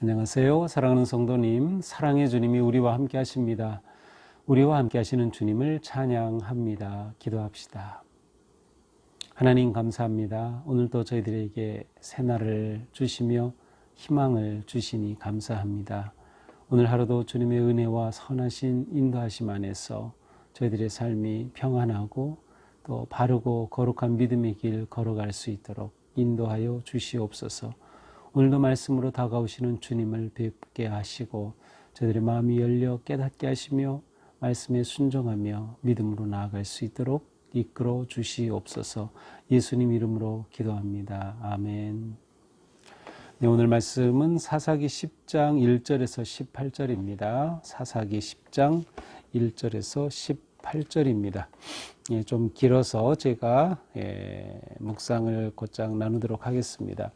안녕하세요. 사랑하는 성도님, 사랑의 주님이 우리와 함께 하십니다. 우리와 함께 하시는 주님을 찬양합니다. 기도합시다. 하나님 감사합니다. 오늘도 저희들에게 새날을 주시며 희망을 주시니 감사합니다. 오늘 하루도 주님의 은혜와 선하신 인도하심 안에서 저희들의 삶이 평안하고 또 바르고 거룩한 믿음의 길 걸어갈 수 있도록 인도하여 주시옵소서. 오늘도 말씀으로 다가오시는 주님을 뵙게 하시고 저희들의 마음이 열려 깨닫게 하시며 말씀에 순종하며 믿음으로 나아갈 수 있도록 이끌어 주시옵소서. 예수님 이름으로 기도합니다. 아멘. 네, 오늘 말씀은 사사기 10장 1절에서 18절입니다. 사사기 10장 1절에서 18절입니다. 예, 좀 길어서 제가 묵상을 곧장 나누도록 하겠습니다.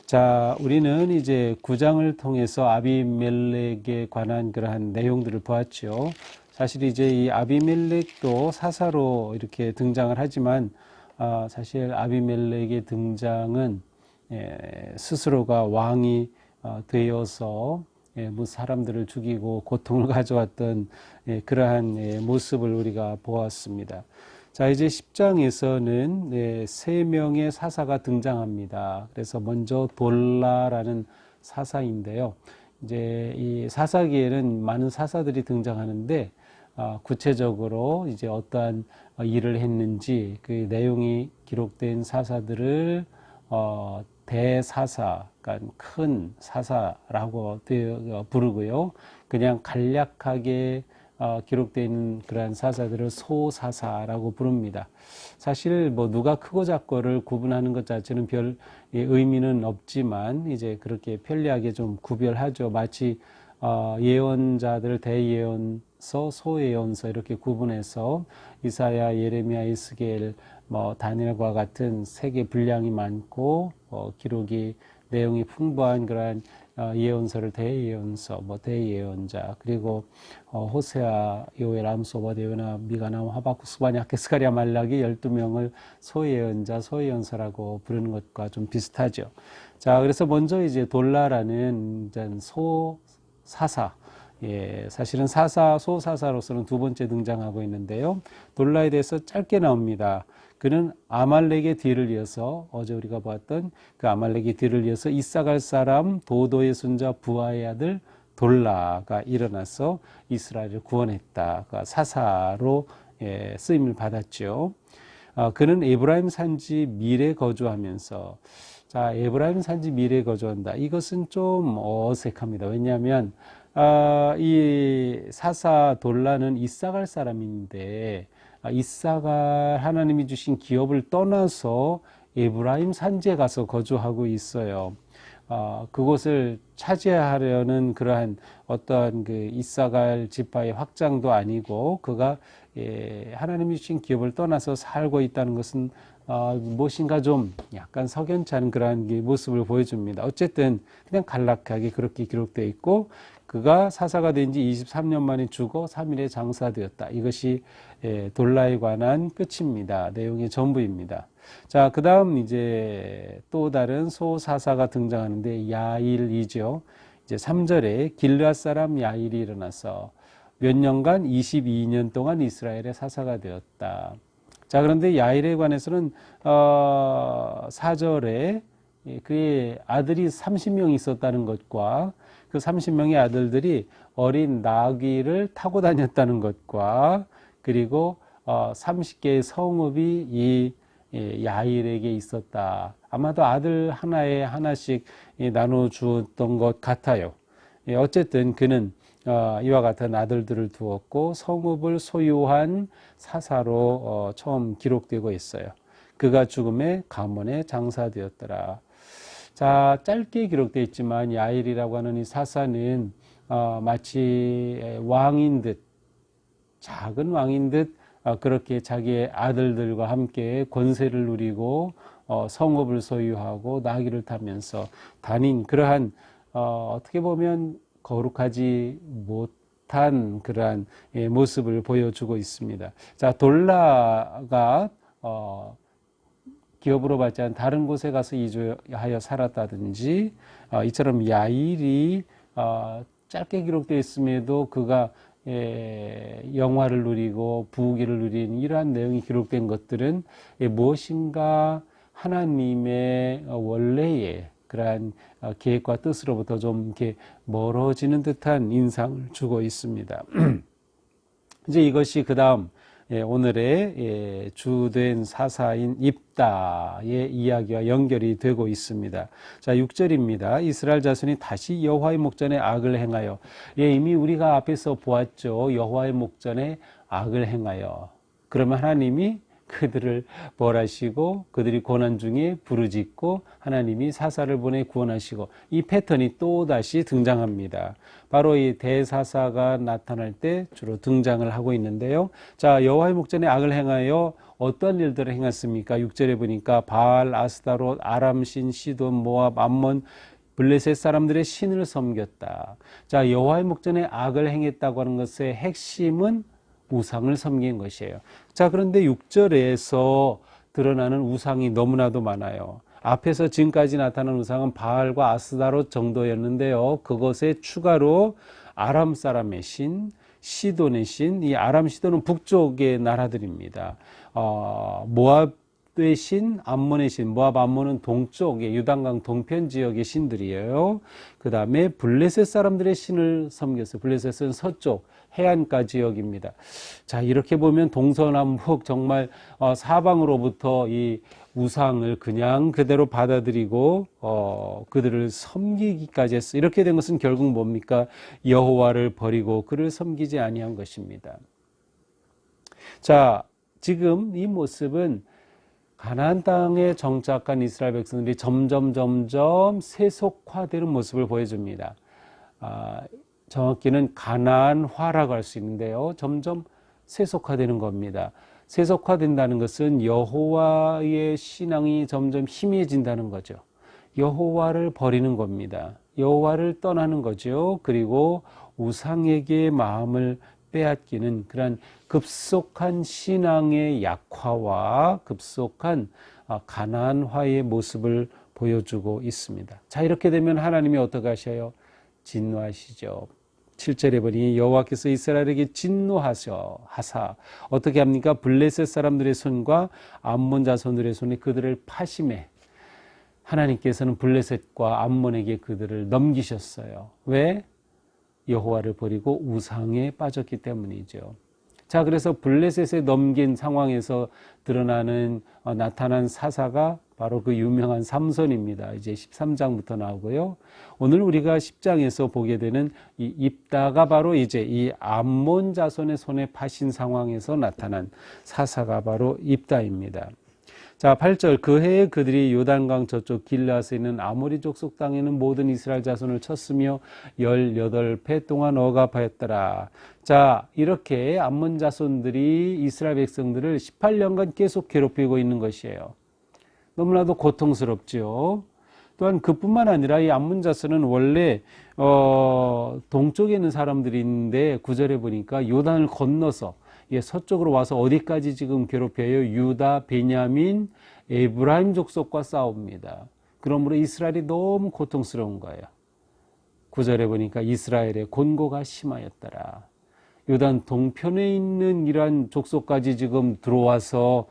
자, 우리는 이제 9장을 통해서 아비멜렉에 관한 그러한 내용들을 보았죠. 사실 이제 이 아비멜렉도 사사로 이렇게 등장을 하지만 사실 아비멜렉의 등장은 스스로가 왕이 되어서 사람들을 죽이고 고통을 가져왔던 그러한 모습을 우리가 보았습니다. 자, 이제 10장에서는 3명의 사사가 등장합니다. 그래서 먼저 돌라라는 사사인데요. 이제 이 사사기에는 많은 사사들이 등장하는데 구체적으로 이제 어떠한 일을 했는지 그 내용이 기록된 사사들을 대사사, 그러니까 큰 사사라고 부르고요. 그냥 간략하게 기록되어 있는 그러한 사사들을 소사사라고 부릅니다. 사실 뭐 누가 크고 작고를 구분하는 것 자체는 별 의미는 없지만 이제 그렇게 편리하게 좀 구별하죠. 마치 예언자들 대예언서, 소예언서 이렇게 구분해서 이사야, 예레미야, 에스겔, 다니엘과 같은 세계 분량이 많고 기록이 내용이 풍부한 그러한 예언서를 대예언서, 대예언자, 그리고 호세아, 요엘, 암스, 오바댜, 요나, 미가, 나훔, 하박국, 스바냐, 스가랴, 말라기 12명을 소예언자, 소예언서라고 부르는 것과 좀 비슷하죠. 자, 그래서 먼저 이제 돌라라는 소사사, 사실은 소사사로서는 두 번째 등장하고 있는데요. 돌라에 대해서 짧게 나옵니다. 그는 아말렉의 뒤를 이어서 어제 우리가 봤던 그 아말렉의 뒤를 이어서 이사갈 사람 도도의 손자 부하의 아들 돌라가 일어나서 이스라엘을 구원했다. 그러니까 사사로 쓰임을 받았죠. 그는 에브라임 산지 밀에 거주하면서 자, 에브라임 산지 밀에 거주한다. 이것은 좀 어색합니다. 왜냐하면 이 사사 돌라는 이사갈 사람인데 이사갈 하나님이 주신 기업을 떠나서 에브라임 산지에 가서 거주하고 있어요. 그곳을 차지하려는 그러한 어떠한 그 이사갈 지파의 확장도 아니고 그가 하나님이 주신 기업을 떠나서 살고 있다는 것은 무엇인가 좀 약간 석연치 않은 그러한 모습을 보여줍니다. 어쨌든 그냥 간략하게 그렇게 기록되어 있고 그가 사사가 된 지 23년 만에 죽어 3일에 장사되었다. 이것이 돌라에 관한 끝입니다. 내용의 전부입니다. 자, 그 다음 이제 또 다른 소사사가 등장하는데 야일이죠. 이제 3절에 길르앗 사람 야일이 일어나서 몇 년간 22년 동안 이스라엘의 사사가 되었다. 자, 그런데 야일에 관해서는 4절에 그의 아들이 30명 있었다는 것과 그 30명의 아들들이 어린 나귀를 타고 다녔다는 것과 그리고 30개의 성읍이 이 야일에게 있었다. 아마도 아들 하나에 하나씩 나눠주었던 것 같아요. 어쨌든 그는 이와 같은 아들들을 두었고 성읍을 소유한 사사로 처음 기록되고 있어요. 그가 죽음에 가문에 장사되었더라. 자, 짧게 기록되어 있지만 야일이라고 하는 이 사사는 마치 왕인 듯, 작은 왕인 듯 그렇게 자기의 아들들과 함께 권세를 누리고 성읍을 소유하고 나귀를 타면서 다닌 그러한 어떻게 보면 거룩하지 못한 그러한 모습을 보여주고 있습니다. 자, 돌라가 기업으로 받지 않은 다른 곳에 가서 이주하여 살았다든지, 이처럼 야일이 짧게 기록되어 있음에도 그가 영화를 누리고 부귀를 누린 이러한 내용이 기록된 것들은 무엇인가 하나님의 원래의 그러한 계획과 뜻으로부터 좀 이렇게 멀어지는 듯한 인상을 주고 있습니다. 이제 이것이 그 다음 오늘의 주된 사사인 입다의 이야기와 연결이 되고 있습니다. 자, 6절입니다. 이스라엘 자손이 다시 여호와의 목전에 악을 행하여, 이미 우리가 앞에서 보았죠. 여호와의 목전에 악을 행하여. 그러면 하나님이 그들을 벌하시고 그들이 고난 중에 부르짖고 하나님이 사사를 보내 구원하시고, 이 패턴이 또 다시 등장합니다. 바로 이 대사사가 나타날 때 주로 등장을 하고 있는데요. 자, 여호와의 목전에 악을 행하여 어떤 일들을 행했습니까? 6절에 보니까 바알, 아스타롯, 아람신, 시돈, 모압, 암몬, 블레셋 사람들의 신을 섬겼다. 자, 여호와의 목전에 악을 행했다고 하는 것의 핵심은 우상을 섬긴 것이에요. 자, 그런데 6절에서 드러나는 우상이 너무나도 많아요. 앞에서 지금까지 나타난 우상은 바알과 아스다롯 정도였는데요. 그것에 추가로 아람 사람의 신, 시돈의 신, 이 아람 시돈은 북쪽의 나라들입니다. 모압의 신, 암몬의 신, 모압 암몬은 동쪽의 유단강 동편 지역의 신들이에요. 그 다음에 블레셋 사람들의 신을 섬겼어요. 블레셋은 서쪽 해안가 지역입니다. 자, 이렇게 보면 동서남북 정말 사방으로부터 이 우상을 그냥 그대로 받아들이고 그들을 섬기기까지 했어. 이렇게 된 것은 결국 뭡니까? 여호와를 버리고 그를 섬기지 아니한 것입니다. 자, 지금 이 모습은 가나안 땅에 정착한 이스라엘 백성들이 점점 세속화되는 모습을 보여줍니다. 정확히는 가나안화라고 할 수 있는데요. 점점 세속화되는 겁니다. 세속화된다는 것은 여호와의 신앙이 점점 희미해진다는 거죠. 여호와를 버리는 겁니다. 여호와를 떠나는 거죠. 그리고 우상에게 마음을 빼앗기는 그런 급속한 신앙의 약화와 급속한 가나안화의 모습을 보여주고 있습니다. 자, 이렇게 되면 하나님이 어떻게 하셔요? 진노하시죠. 7절에 보니 여호와께서 이스라엘에게 진노하사 어떻게 합니까? 블레셋 사람들의 손과 암몬 자손들의 손에 그들을 파심해. 하나님께서는 블레셋과 암몬에게 그들을 넘기셨어요. 왜? 여호와를 버리고 우상에 빠졌기 때문이죠. 자, 그래서 블레셋에 넘긴 상황에서 나타난 사사가 바로 그 유명한 삼손입니다. 이제 13장부터 나오고요. 오늘 우리가 10장에서 보게 되는 이 입다가 바로 이제 이 암몬 자손의 손에 파신 상황에서 나타난 사사가 바로 입다입니다. 자, 8절 그 해에 그들이 요단강 저쪽 길라앗에 있는 아모리 족속 땅에는 모든 이스라엘 자손을 쳤으며 18배 동안 억압하였더라. 자, 이렇게 암몬 자손들이 이스라엘 백성들을 18년간 계속 괴롭히고 있는 것이에요. 너무나도 고통스럽죠. 또한 그뿐만 아니라 이 암몬 자손은 원래 동쪽에 있는 사람들인데 9절에 보니까 요단을 건너서 서쪽으로 와서 어디까지 지금 괴롭혀요? 유다, 베냐민, 에브라임 족속과 싸웁니다. 그러므로 이스라엘이 너무 고통스러운 거예요. 9절에 보니까 이스라엘의 곤고가 심하였더라. 요단 동편에 있는 이러한 족속까지 지금 들어와서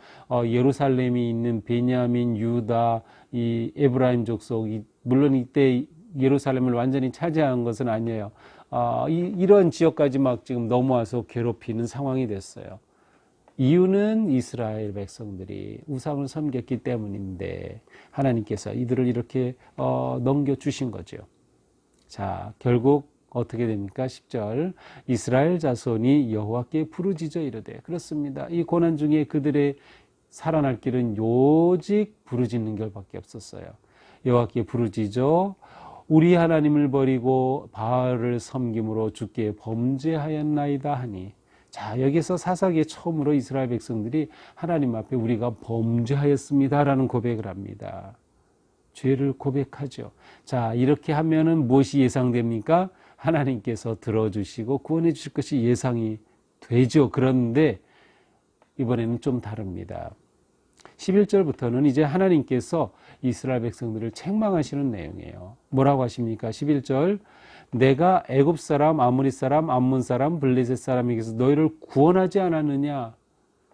예루살렘이 있는 베냐민, 유다, 이 에브라임 족속, 물론 이때 예루살렘을 완전히 차지한 것은 아니에요. 이런 지역까지 막 지금 넘어와서 괴롭히는 상황이 됐어요. 이유는 이스라엘 백성들이 우상을 섬겼기 때문인데 하나님께서 이들을 이렇게 넘겨주신 거죠. 자, 결국 어떻게 됩니까? 10절 이스라엘 자손이 여호와께 부르짖어 이르되. 그렇습니다. 이 고난 중에 그들의 살아날 길은 오직 부르짖는 길밖에 없었어요. 여호와께 부르짖어 우리 하나님을 버리고 바알을 섬김으로 주께 범죄하였나이다 하니. 자, 여기서 사사기에 처음으로 이스라엘 백성들이 하나님 앞에 우리가 범죄하였습니다라는 고백을 합니다. 죄를 고백하죠. 자, 이렇게 하면은 무엇이 예상됩니까? 하나님께서 들어주시고 구원해 주실 것이 예상이 되죠. 그런데 이번에는 좀 다릅니다. 11절부터는 이제 하나님께서 이스라엘 백성들을 책망하시는 내용이에요. 뭐라고 하십니까? 11절, 내가 애굽 사람, 아모리 사람, 암몬 사람, 블레셋 사람에게서 너희를 구원하지 않았느냐?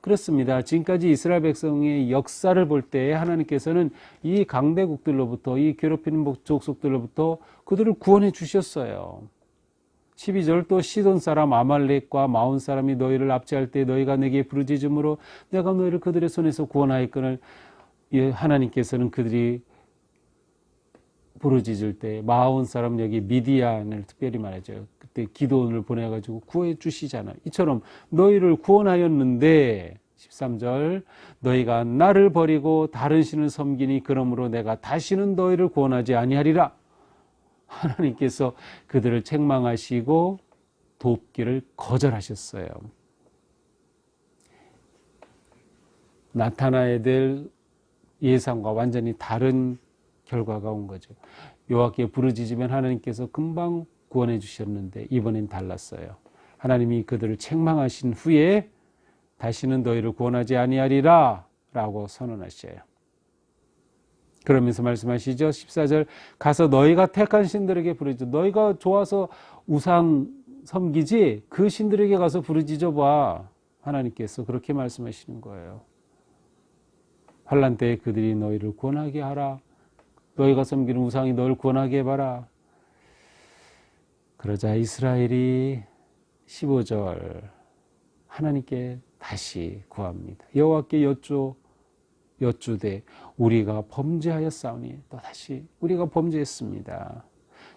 그렇습니다. 지금까지 이스라엘 백성의 역사를 볼 때 하나님께서는 이 강대국들로부터, 이 괴롭히는 족속들로부터 그들을 구원해 주셨어요. 12절, 또 시돈 사람 아말렉과 마온 사람이 너희를 압제할 때 너희가 내게 부르짖음으로 내가 너희를 그들의 손에서 구원하였거늘. 하나님께서는 그들이 부르짖을 때 마온 사람, 여기 미디안을 특별히 말하죠. 그때 기도원을 보내가지고 구해 주시잖아요. 이처럼 너희를 구원하였는데 13절, 너희가 나를 버리고 다른 신을 섬기니 그러므로 내가 다시는 너희를 구원하지 아니하리라. 하나님께서 그들을 책망하시고 돕기를 거절하셨어요. 나타나야 될 예상과 완전히 다른 결과가 온 거죠. 여호와께 부르짖으면 하나님께서 금방 구원해 주셨는데 이번엔 달랐어요. 하나님이 그들을 책망하신 후에 다시는 너희를 구원하지 아니하리라 라고 선언하셔요. 그러면서 말씀하시죠. 14절, 가서 너희가 택한 신들에게 부르짖어. 너희가 좋아서 우상 섬기지 그 신들에게 가서 부르짖어 봐. 하나님께서 그렇게 말씀하시는 거예요. 환난 때에 그들이 너희를 구원하게 하라. 너희가 섬기는 우상이 너희를 구원하게 해봐라. 그러자 이스라엘이 15절 하나님께 다시 구합니다. 여호와께 여쭈되 우리가 범죄하였사오니, 또다시 우리가 범죄했습니다.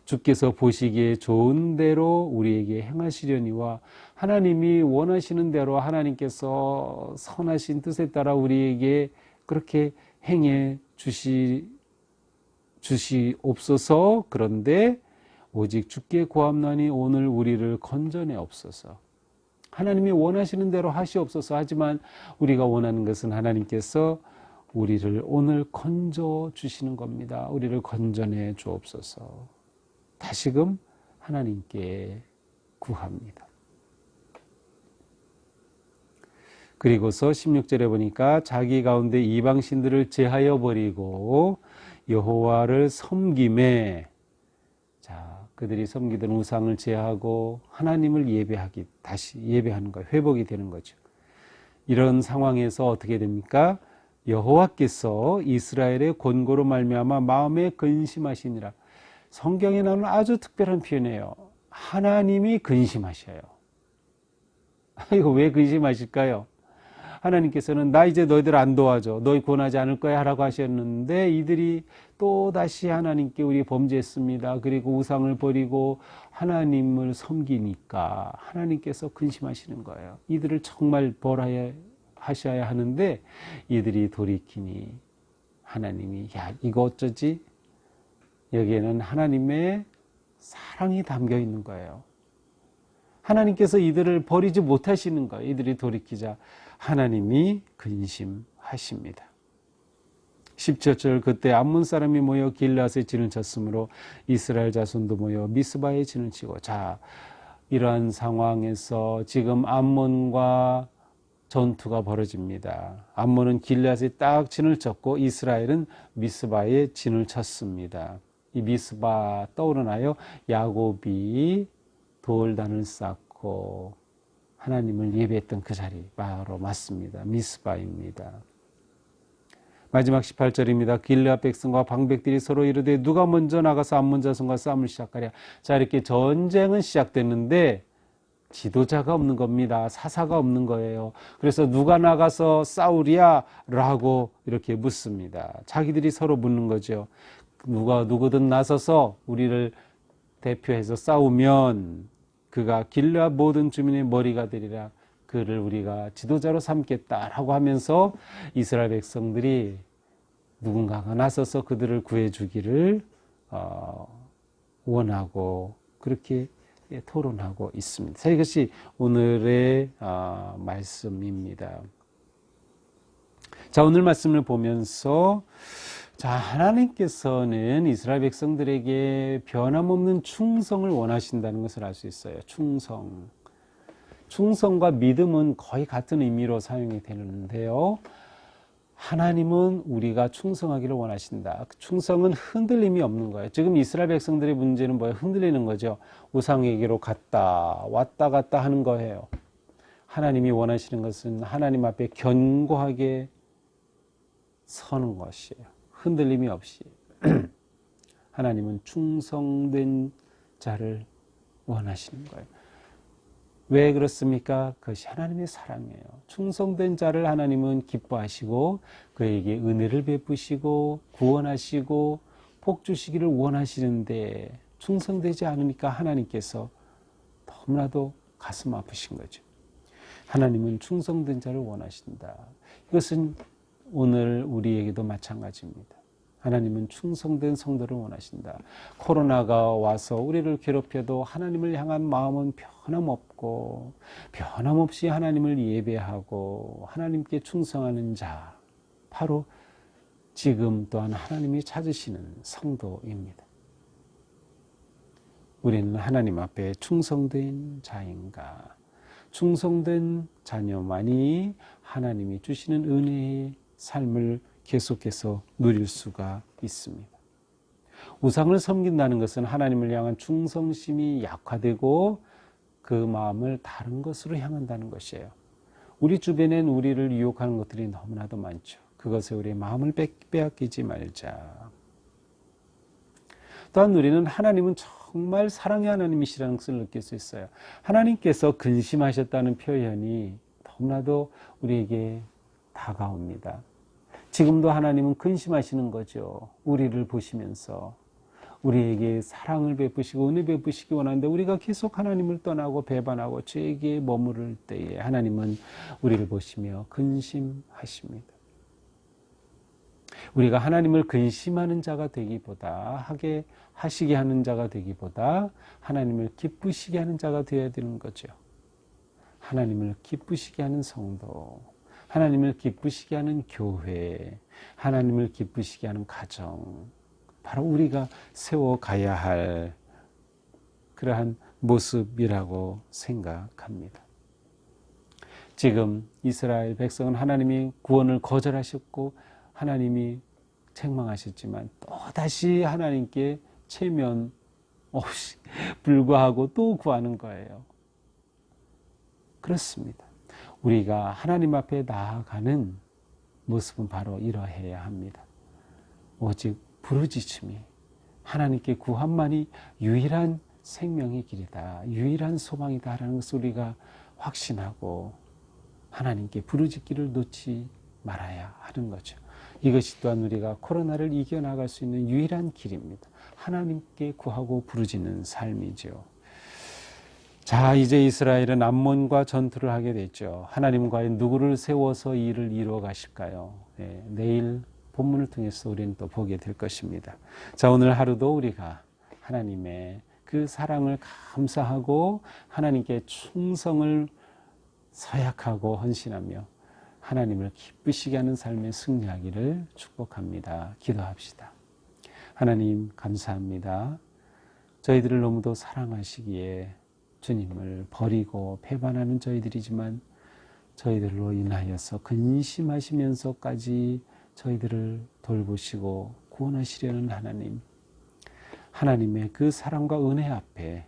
주께서 보시기에 좋은 대로 우리에게 행하시려니와 하나님이 원하시는 대로 하나님께서 선하신 뜻에 따라 우리에게 그렇게 행해 주시옵소서. 그런데 오직 주께 구함나니 오늘 우리를 건져내옵소서. 하나님이 원하시는 대로 하시옵소서. 하지만 우리가 원하는 것은 하나님께서 우리를 오늘 건져 주시는 겁니다. 우리를 건져내 주옵소서. 다시금 하나님께 구합니다. 그리고서 16절에 보니까 자기 가운데 이방 신들을 제하여 버리고 여호와를 섬김에, 자, 그들이 섬기던 우상을 제하고 하나님을 다시 예배하는 거예요. 회복이 되는 거죠. 이런 상황에서 어떻게 됩니까? 여호와께서 이스라엘의 권고로 말미암아 마음에 근심하시니라. 성경에 나오는 아주 특별한 표현이에요. 하나님이 근심하셔요. 이거 왜 근심하실까요? 하나님께서는 나 이제 너희들 안 도와줘, 너희 구원하지 않을 거야 라고 하셨는데 이들이 또 다시 하나님께 우리 범죄했습니다, 그리고 우상을 버리고 하나님을 섬기니까 하나님께서 근심하시는 거예요. 이들을 정말 벌하셔야 하는데 이들이 돌이키니 하나님이 야, 이거 어쩌지? 여기에는 하나님의 사랑이 담겨 있는 거예요. 하나님께서 이들을 버리지 못하시는 거예요. 이들이 돌이키자 하나님이 근심하십니다. 17절, 그때 암몬 사람이 모여 길앗에 진을 쳤으므로 이스라엘 자손도 모여 미스바에 진을 치고. 자, 이러한 상황에서 지금 암몬과 전투가 벌어집니다. 암몬은 길앗에 딱 진을 쳤고 이스라엘은 미스바에 진을 쳤습니다. 이 미스바 떠오르나요? 야곱이 돌단을 쌓고 하나님을 예배했던 그 자리, 바로 맞습니다. 미스바입니다. 마지막 18절입니다. 길앗 백성과 방백들이 서로 이르되 누가 먼저 나가서 암몬 자손과 싸움을 시작하랴. 자, 이렇게 전쟁은 시작됐는데 지도자가 없는 겁니다. 사사가 없는 거예요. 그래서 누가 나가서 싸우랴 라고 이렇게 묻습니다. 자기들이 서로 묻는 거죠. 누구든 나서서 우리를 대표해서 싸우면 그가 길앗 모든 주민의 머리가 되리라. 그를 우리가 지도자로 삼겠다라고 하면서 이스라엘 백성들이 누군가가 나서서 그들을 구해주기를 원하고 그렇게 토론하고 있습니다. 자, 이것이 오늘의 말씀입니다. 자, 오늘 말씀을 보면서 자, 하나님께서는 이스라엘 백성들에게 변함없는 충성을 원하신다는 것을 알 수 있어요. 충성과 믿음은 거의 같은 의미로 사용이 되는데요. 하나님은 우리가 충성하기를 원하신다. 충성은 흔들림이 없는 거예요. 지금 이스라엘 백성들의 문제는 뭐예요? 흔들리는 거죠. 우상에게로 갔다 왔다 갔다 하는 거예요. 하나님이 원하시는 것은 하나님 앞에 견고하게 서는 것이에요. 흔들림이 없이. 하나님은 충성된 자를 원하시는 거예요. 왜 그렇습니까? 그것이 하나님의 사랑이에요. 충성된 자를 하나님은 기뻐하시고 그에게 은혜를 베푸시고 구원하시고 복 주시기를 원하시는데 충성되지 않으니까 하나님께서 너무나도 가슴 아프신 거죠. 하나님은 충성된 자를 원하신다. 이것은 오늘 우리에게도 마찬가지입니다. 하나님은 충성된 성도를 원하신다. 코로나가 와서 우리를 괴롭혀도 하나님을 향한 마음은 변함없고 변함없이 하나님을 예배하고 하나님께 충성하는 자, 바로 지금 또한 하나님이 찾으시는 성도입니다. 우리는 하나님 앞에 충성된 자인가? 충성된 자녀만이 하나님이 주시는 은혜의 삶을 계속해서 누릴 수가 있습니다. 우상을 섬긴다는 것은 하나님을 향한 충성심이 약화되고 그 마음을 다른 것으로 향한다는 것이에요. 우리 주변엔 우리를 유혹하는 것들이 너무나도 많죠. 그것에 우리의 마음을 빼앗기지 말자. 또한 우리는 하나님은 정말 사랑의 하나님이시라는 것을 느낄 수 있어요. 하나님께서 근심하셨다는 표현이 너무나도 우리에게 다가옵니다. 지금도 하나님은 근심하시는 거죠. 우리를 보시면서 우리에게 사랑을 베푸시고 은혜 베푸시기 원하는데 우리가 계속 하나님을 떠나고 배반하고 죄에게 머무를 때에 하나님은 우리를 보시며 근심하십니다. 우리가 하나님을 근심하는 자가 되기보다 하시게 하는 자가 되기보다 하나님을 기쁘시게 하는 자가 되어야 되는 거죠. 하나님을 기쁘시게 하는 성도, 하나님을 기쁘시게 하는 교회, 하나님을 기쁘시게 하는 가정, 바로 우리가 세워가야 할 그러한 모습이라고 생각합니다. 지금 이스라엘 백성은 하나님이 구원을 거절하셨고 하나님이 책망하셨지만 또다시 하나님께 체면 없이 불구하고 또 구하는 거예요. 그렇습니다. 우리가 하나님 앞에 나아가는 모습은 바로 이러해야 합니다. 오직 부르짖음이 하나님께 구함만이 유일한 생명의 길이다, 유일한 소망이다라는 것을 우리가 확신하고 하나님께 부르짖기를 놓지 말아야 하는 거죠. 이것이 또한 우리가 코로나를 이겨나갈 수 있는 유일한 길입니다. 하나님께 구하고 부르짖는 삶이죠. 자, 이제 이스라엘은 암몬과 전투를 하게 됐죠. 하나님은 과연 누구를 세워서 일을 이루어 가실까요? 네, 내일 본문을 통해서 우리는 또 보게 될 것입니다. 자, 오늘 하루도 우리가 하나님의 그 사랑을 감사하고 하나님께 충성을 서약하고 헌신하며 하나님을 기쁘시게 하는 삶에 승리하기를 축복합니다. 기도합시다. 하나님 감사합니다. 저희들을 너무도 사랑하시기에 주님을 버리고 배반하는 저희들이지만 저희들로 인하여서 근심하시면서까지 저희들을 돌보시고 구원하시려는 하나님, 하나님의 그 사랑과 은혜 앞에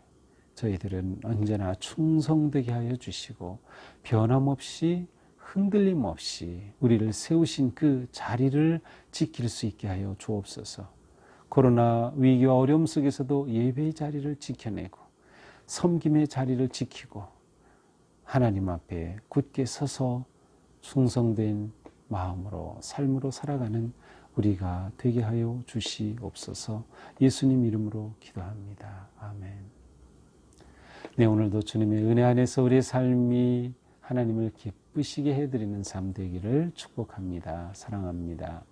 저희들은 언제나 충성되게 하여 주시고 변함없이 흔들림 없이 우리를 세우신 그 자리를 지킬 수 있게 하여 주옵소서. 코로나 위기와 어려움 속에서도 예배의 자리를 지켜내고 섬김의 자리를 지키고 하나님 앞에 굳게 서서 충성된 마음으로 삶으로 살아가는 우리가 되게 하여 주시옵소서. 예수님 이름으로 기도합니다. 아멘. 네, 오늘도 주님의 은혜 안에서 우리의 삶이 하나님을 기쁘시게 해드리는 삶 되기를 축복합니다. 사랑합니다.